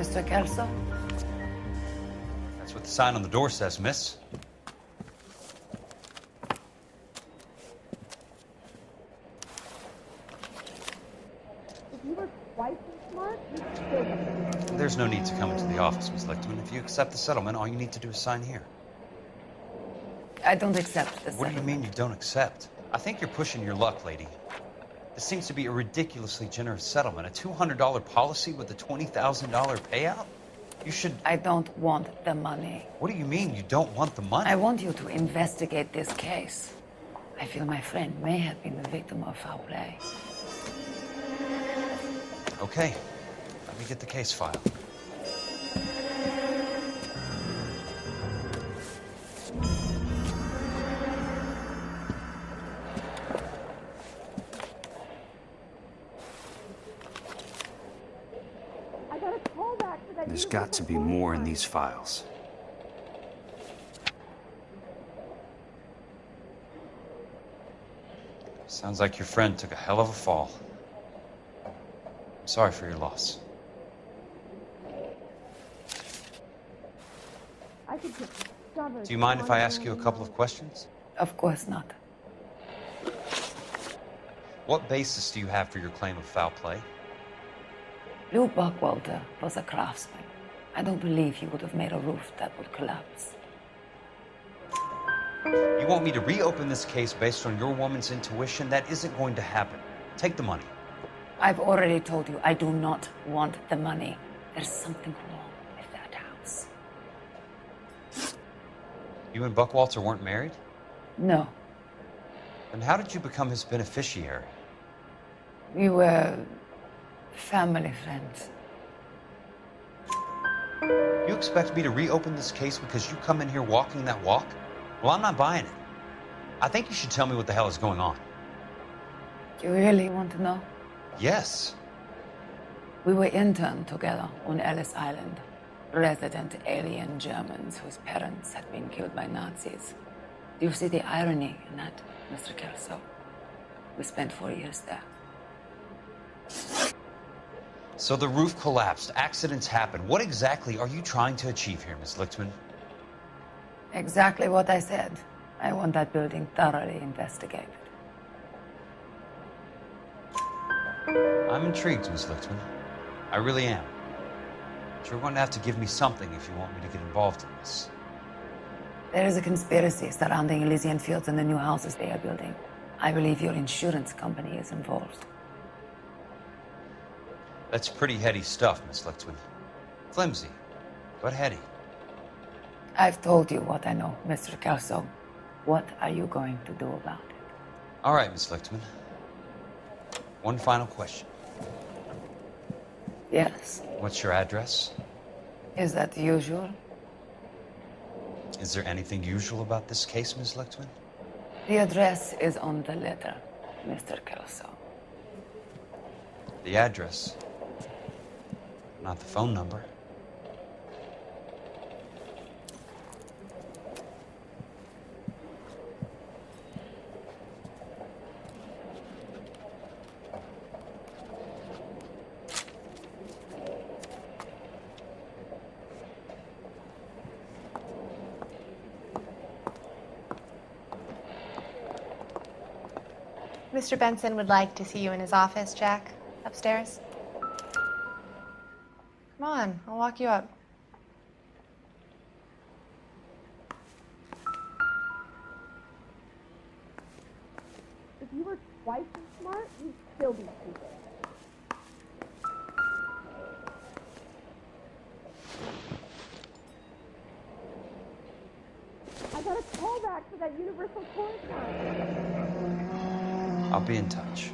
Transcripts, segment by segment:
Mr. Kelso? That's what the sign on the door says, miss. If you were twice as smart, you'd still be. There's no need to come into the office, Miss Lichtman. If you accept the settlement, all you need to do is sign here. I don't accept the What do you settlement. mean you don't accept? I think you're pushing your luck, lady. This seems to be a ridiculously generous settlement. A $200 policy with a $20,000 payout? You should... I don't want the money. What do you mean you don't want the money? I want you to investigate this case. I feel my friend may have been the victim of foul play. Okay. Let me get the case file. I got a callback for that. There's got to be more in these files. Sounds like your friend took a hell of a fall. I'm sorry for your loss. I could get discovered. Do you mind if I ask you a couple of questions? Of course not. What basis do you have for your claim of foul play? Lou Buckwalter was a craftsman. I don't believe he would have made a roof that would collapse. You want me to reopen this case based on your woman's intuition? That isn't going to happen. Take the money. I've already told you I do not want the money. There's something wrong with that house. You and Buckwalter weren't married? No, Then how did you become his beneficiary? we were family friends. You expect me to reopen this case because you come in here walking that walk? Well, I'm not buying it. I think you should tell me what the hell is going on. You really want to know? Yes. We were interned together on Ellis Island. Resident alien Germans whose parents had been killed by Nazis. Do you see the irony in that, Mr. Kelso? We spent 4 years there. So the roof collapsed. Accidents happen. What exactly are you trying to achieve here, Miss Lichtman? Exactly what I said. I want that building thoroughly investigated. I'm intrigued, Miss Lichtman. I really am. But you're going to have to give me something if you want me to get involved in this. There is a conspiracy surrounding Elysian fields and the new houses they are building. I believe your insurance company is involved. That's pretty heady stuff, Miss Lichtman. Flimsy, but heady. I've told you what I know, Mr. Kelso. What are you going to do about it? All right, Miss Lichtman. One final question. Yes. What's your address? Is that usual? Is there anything usual about this case, Miss Lichtman? The address is on the letter, Mr. Kelso. The address, not the phone number. Mr. Benson would like to see you in his office, Jack. Upstairs. Come on, I'll walk you up. If you were twice as smart, you'd still be stupid. I got a callback for that universal correspondence. I'll be in touch.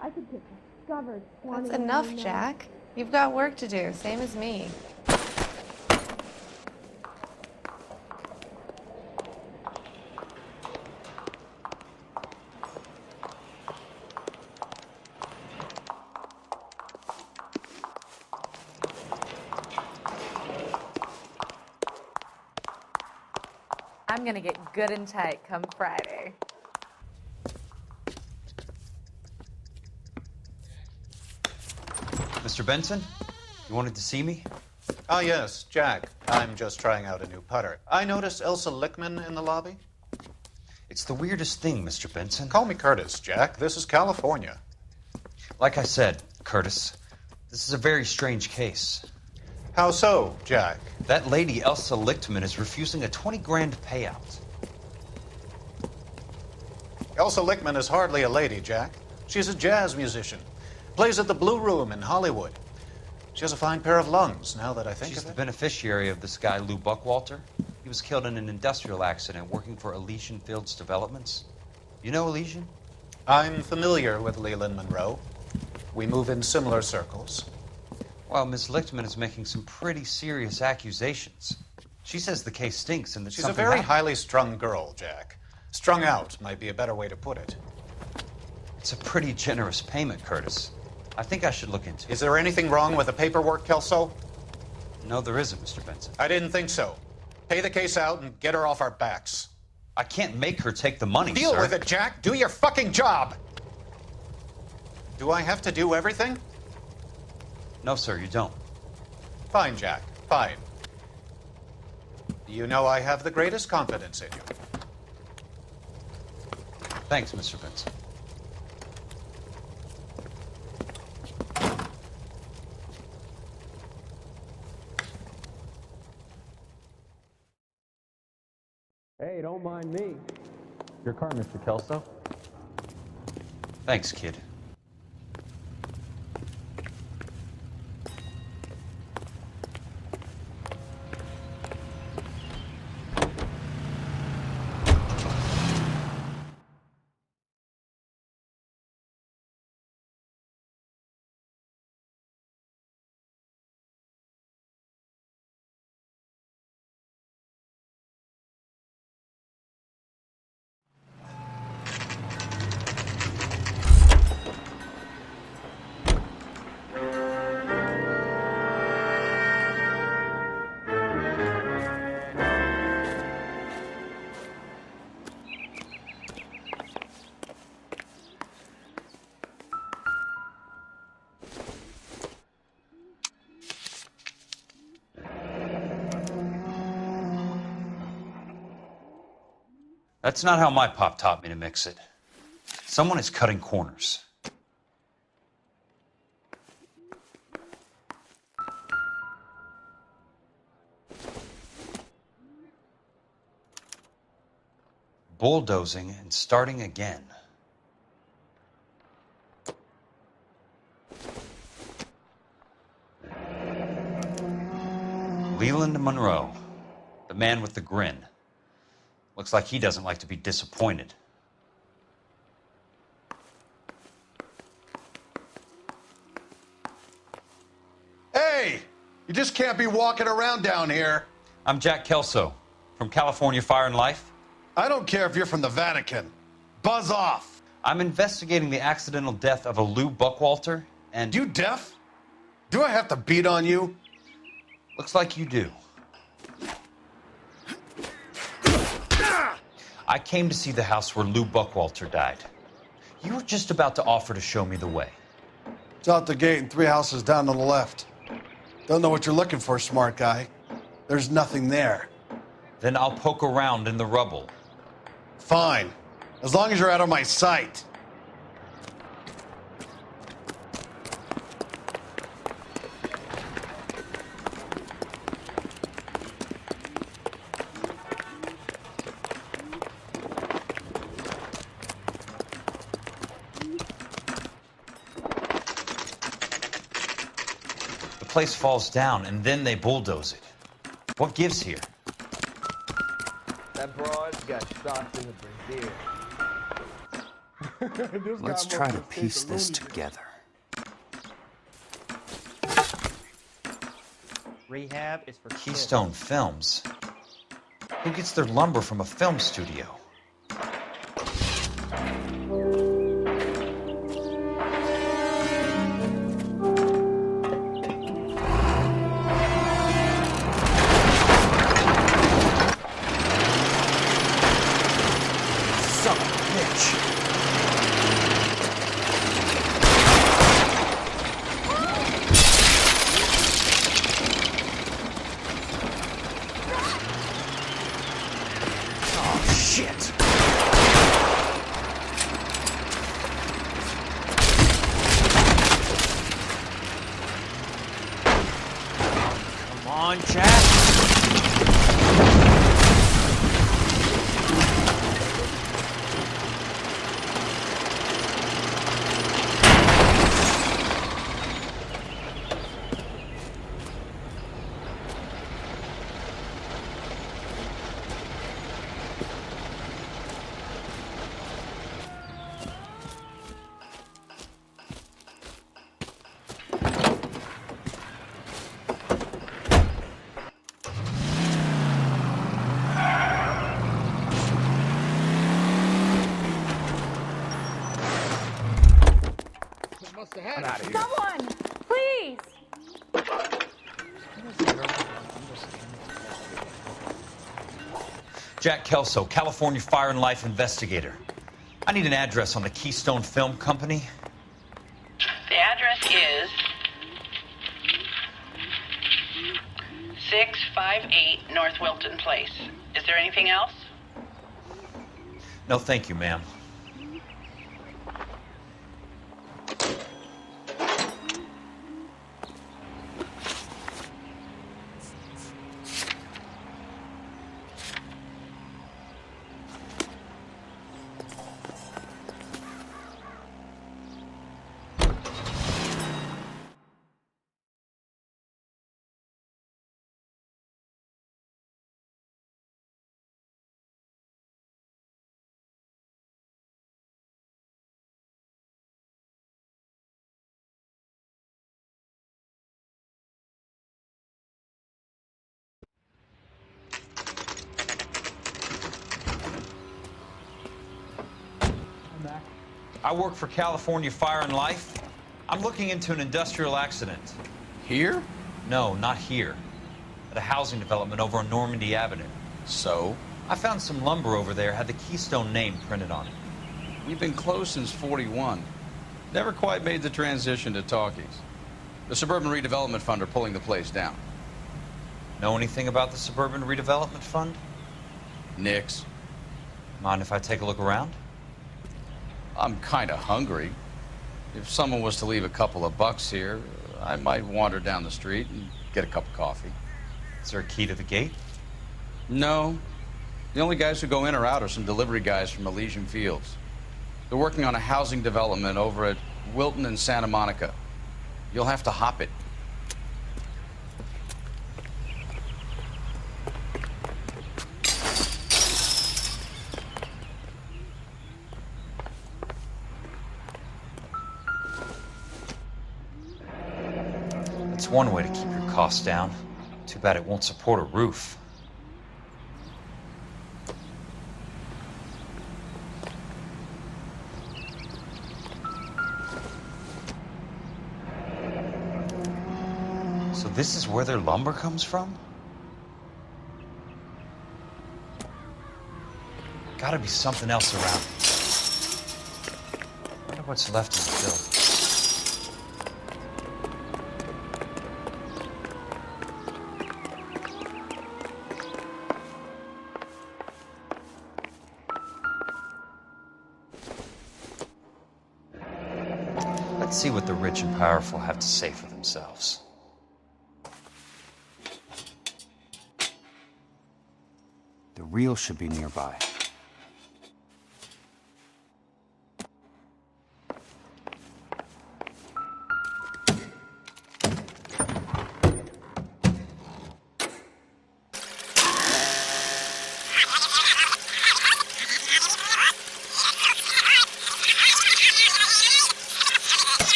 I could get discovered. That's enough, Jack. You've got work to do, same as me. I'm gonna get good and tight come Friday. Mr. Benson, you wanted to see me? Ah, yes, Jack. I'm just trying out a new putter. I noticed Elsa Lickman in the lobby. It's the weirdest thing, Mr. Benson. Call me Curtis, Jack. This is California. Like I said, Curtis, this is a very strange case. How so, Jack? That lady, Elsa Lichtman, is refusing a 20 grand payout. Elsa Lickman is hardly a lady, Jack. She's a jazz musician. Plays at the Blue Room in Hollywood. She has a fine pair of lungs, now that I think She's of the it. beneficiary of this guy, Lou Buckwalter. He was killed in an industrial accident working for Elysian Fields Developments. You know Elysian? I'm familiar with Leland Monroe. We move in similar circles. Well, Miss Lichtman is making some pretty serious accusations. She says the case stinks and that She's a something very happened. highly strung girl, Jack. Strung out might be a better way to put it. It's a pretty generous payment, Curtis. I think I should look into it. Is there anything wrong with the paperwork, Kelso? No, there isn't, Mr. Benson. I didn't think so. Pay the case out and get her off our backs. I can't make her take the money, Deal sir. with it, Jack. Do your fucking job. Do I have to do everything? No, sir, you don't. Fine, Jack. Fine. You know I have the greatest confidence in you. Thanks, Mr. Benson. Hey, don't mind me. Your car, Mr. Kelso. Thanks, kid. That's not how my pop taught me to mix it. Someone is cutting corners. Bulldozing and starting again. Leland Monroe, the man with the grin. Looks like he doesn't like to be disappointed. Hey! You just can't be walking around down here. I'm Jack Kelso, from California Fire and Life. I don't care if you're from the Vatican. Buzz off. I'm investigating the accidental death of a Lou Buckwalter, and... You deaf? Do I have to beat on you? Looks like you do. I came to see the house where Lou Buckwalter died. You were just about to offer to show me the way. It's out the gate and 3 houses down on the left. Don't know what you're looking for, smart guy. There's nothing there. Then I'll poke around in the rubble. Fine. As long as you're out of my sight. The place falls down, and then they bulldoze it. What gives here? That broad's got stocks in the brazier. Let's try to piece this together. Rehab is for Keystone Films. Who gets their lumber from a film studio? Son of a bitch. Shit! Come on, Jack. I'm out of here. Someone, please. Jack Kelso, California Fire and Life investigator. I need an address on the Keystone Film Company. The address is 658 North Wilton Place. Is there anything else? No, thank you, ma'am. I work for California Fire and Life. I'm looking into an industrial accident. Here? No, not here. At a housing development over on Normandy Avenue. So? I found some lumber over there, had the Keystone name printed on it. We've been closed since '41. Never quite made the transition to talkies. The Suburban Redevelopment Fund are pulling the place down. Know anything about the Suburban Redevelopment Fund? Nix. Mind if I take a look around? I'm kind of hungry. If someone was to leave a couple of bucks here, I might wander down the street and get a cup of coffee. Is there a key to the gate? No. The only guys who go in or out are some delivery guys from Elysian Fields. They're working on a housing development over at Wilton and Santa Monica. You'll have to hop it. It's one way to keep your costs down. Too bad it won't support a roof. So this is where their lumber comes from? Gotta be something else around. Wonder what's left in the building. Let's see what the rich and powerful have to say for themselves. The reel should be nearby.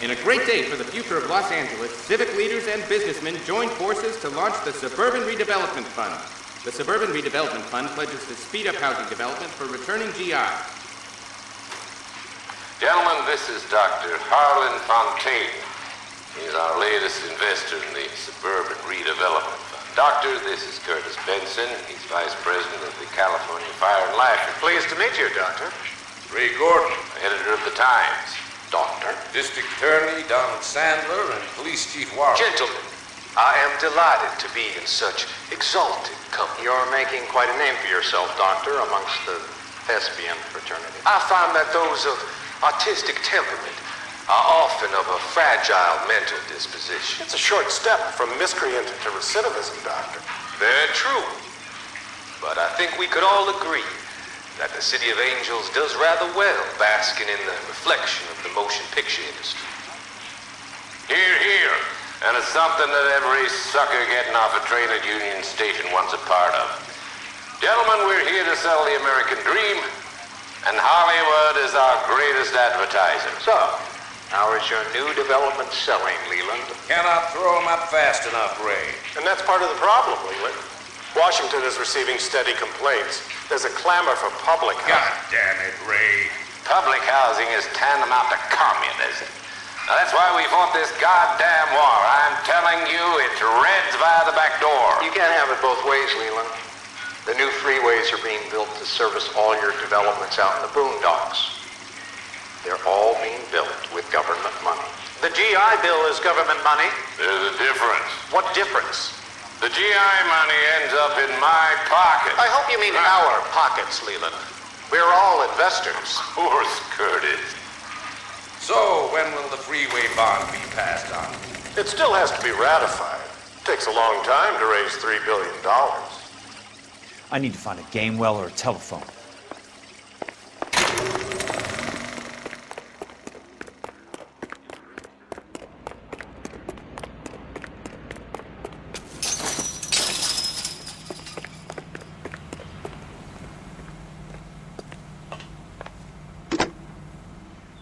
In a great day for the future of Los Angeles, civic leaders and businessmen joined forces to launch the Suburban Redevelopment Fund. The Suburban Redevelopment Fund pledges to speed up housing development for returning GI. Gentlemen, this is Dr. Harlan Fontaine. He's our latest investor in the Suburban Redevelopment Fund. Doctor, this is Curtis Benson. He's Vice President of the California Fire and Life. Pleased to meet you, Doctor. Ray Gordon, editor of the Times. Doctor. District Attorney Donald Sandler and Police Chief Warren. Gentlemen, I am delighted to be in such exalted company. You're making quite a name for yourself, Doctor, amongst the thespian fraternity. I find that those of artistic temperament are often of a fragile mental disposition. It's a short step from miscreant to recidivism, Doctor. Very true. But I think we could all agree that the City of Angels does rather well basking in the reflection of the motion picture industry. Hear, hear. And it's something that every sucker getting off a train at Union Station wants a part of. Gentlemen, we're here to sell the American dream, and Hollywood is our greatest advertiser. So, how is your new development selling, Leland? Cannot throw them up fast enough, Ray. And that's part of the problem, Leland. Washington is receiving steady complaints. There's a clamor for public housing. God damn it, Ray. Public housing is tantamount to communism. Now, that's why we fought this goddamn war. I'm telling you, it's Reds via the back door. You can't have it both ways, Leland. The new freeways are being built to service all your developments out in the boondocks. They're all being built with government money. The GI Bill is government money. There's a difference. What difference? The GI money ends up in my pocket. I hope you mean our pockets, Leland. We're all investors. Of course, Curtis. So, when will the freeway bond be passed on? It still has to be ratified. It takes a long time to raise $3 billion. I need to find a game well or a telephone.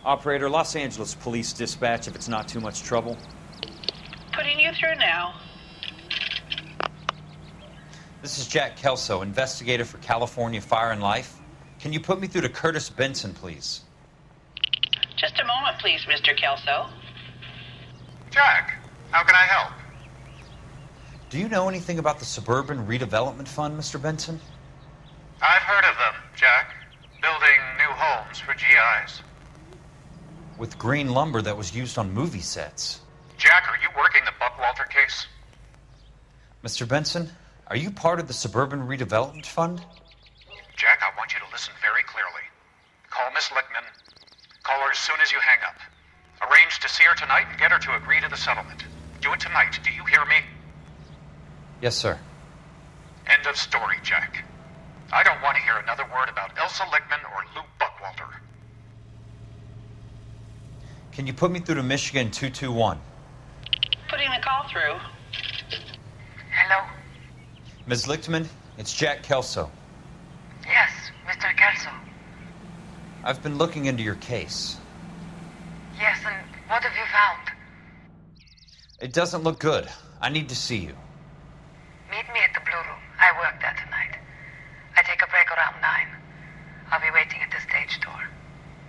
Operator, Los Angeles Police Dispatch, if it's not too much trouble. Putting you through now. This is Jack Kelso, investigator for California Fire and Life. Can you put me through to Curtis Benson, please? Just a moment, please, Mr. Kelso. Jack, how can I help? Do you know anything about the Suburban Redevelopment Fund, Mr. Benson? I've heard of them, Jack. Building new homes for GIs. With green lumber that was used on movie sets. Jack, are you working the Buckwalter case? Mr. Benson, are you part of the Suburban Redevelopment Fund? Jack, I want you to listen very clearly. Call Miss Lickman. Call her as soon as you hang up. Arrange to see her tonight and get her to agree to the settlement. Do it tonight. Do you hear me? Yes, sir. End of story, Jack. I don't want to hear another word about Elsa Lickman or Lou Buckwalter. Can you put me through to Michigan 221? Putting the call through. Hello? Ms. Lichtman, it's Jack Kelso. Yes, Mr. Kelso. I've been looking into your case. Yes, and what have you found? It doesn't look good. I need to see you. Meet me at the Blue Room. I work there tonight. I take a break around 9. I'll be waiting at the stage door.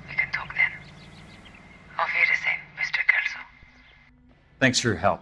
We can talk then. Auf Wiedersehen, Mr. Kelso. Thanks for your help.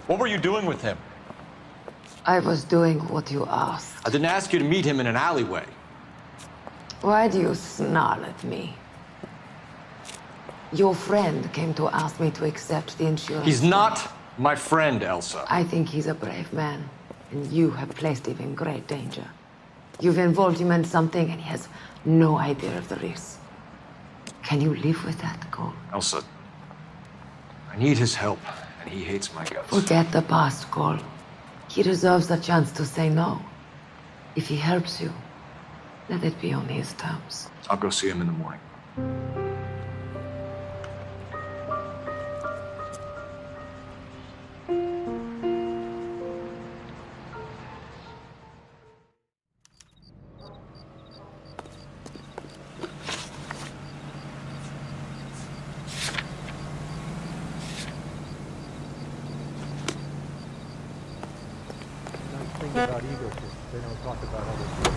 What were you doing with him? I was doing what you asked. I didn't ask you to meet him in an alleyway. Why do you snarl at me? Your friend came to ask me to accept the insurance. He's not my friend, Elsa. I think he's a brave man, and you have placed him in great danger. You've involved him in something, and he has no idea of the risk. Can you live with that, Cole? Elsa, I need his help, and he hates my guts. Forget the past, Cole. He deserves a chance to say no. If he helps you, let it be on his terms. I'll go see him in the morning. Nice thing about egotists, they don't talk about other people.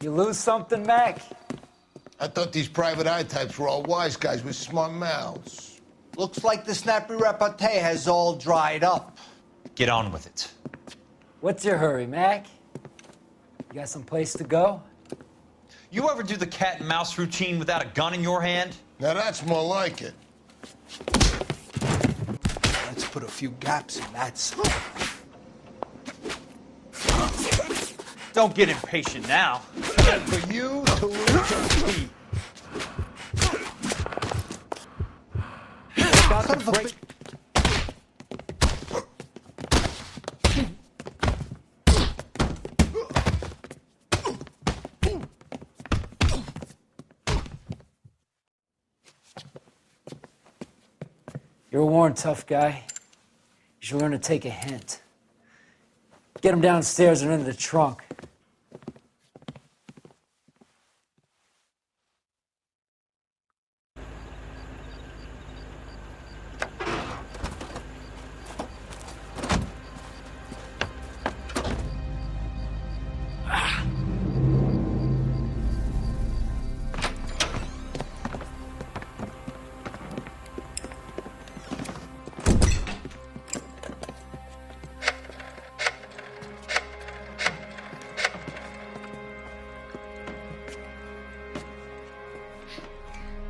You lose something, Mac? I thought these private eye types were all wise guys with smart mouths. Looks like the snappy repartee has all dried up. Get on with it. What's your hurry, Mac? You got some place to go? You ever do the cat and mouse routine without a gun in your hand? Now that's more like it. Let's put a few gaps in that side. Don't get impatient now. For you to repeat. About to break. You're a worn, tough guy. You should learn to take a hint. Get him downstairs and into the trunk.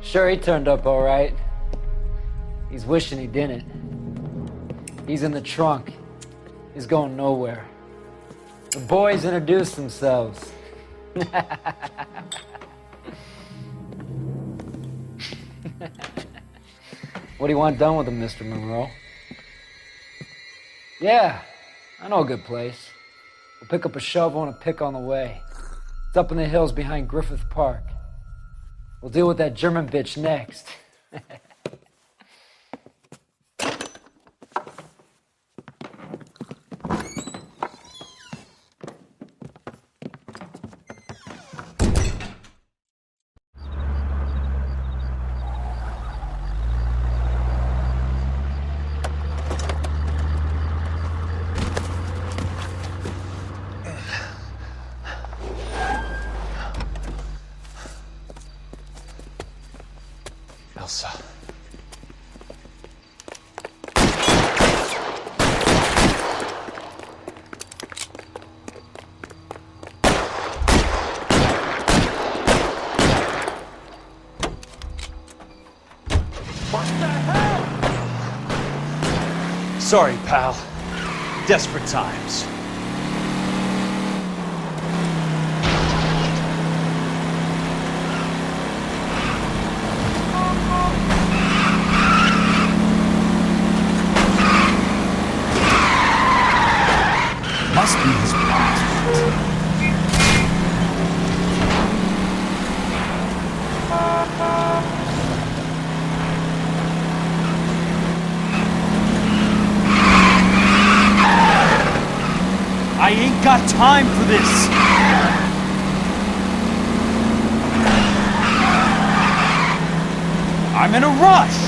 Sure, he turned up all right. He's wishing he didn't. He's in the trunk. He's going nowhere. The boys introduced themselves. What do you want done with him, Mr. Monroe? Yeah, I know a good place. We'll pick up a shovel and a pick on the way. It's up in the hills behind Griffith Park. We'll deal with that German bitch next. Sorry, pal. Desperate times. Must be his passport. I ain't got time for this. I'm in a rush.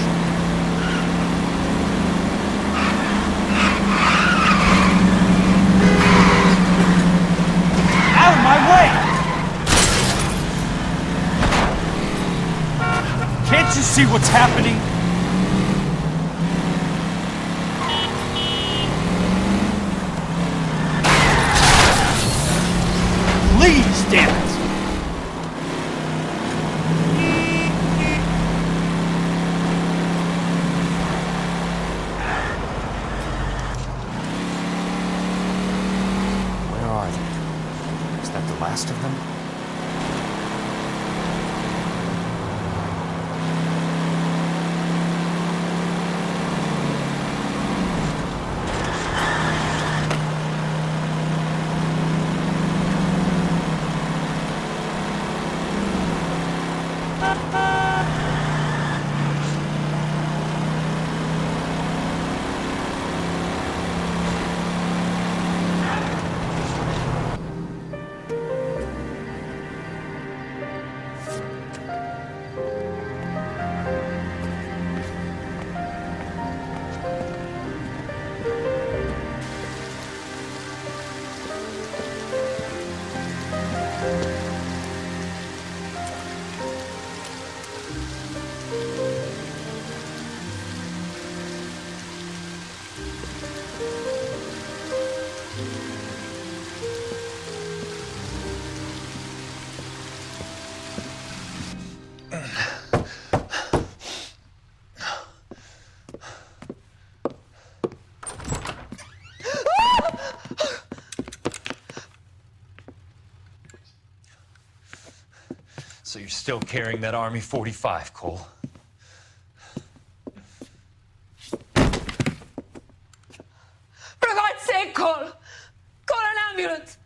Out of my way! Can't you see what's happening? Please, damn it! Where are they? Is that the last of them? So you're still carrying that Army 45, Cole? For God's sake, Cole! Call an ambulance!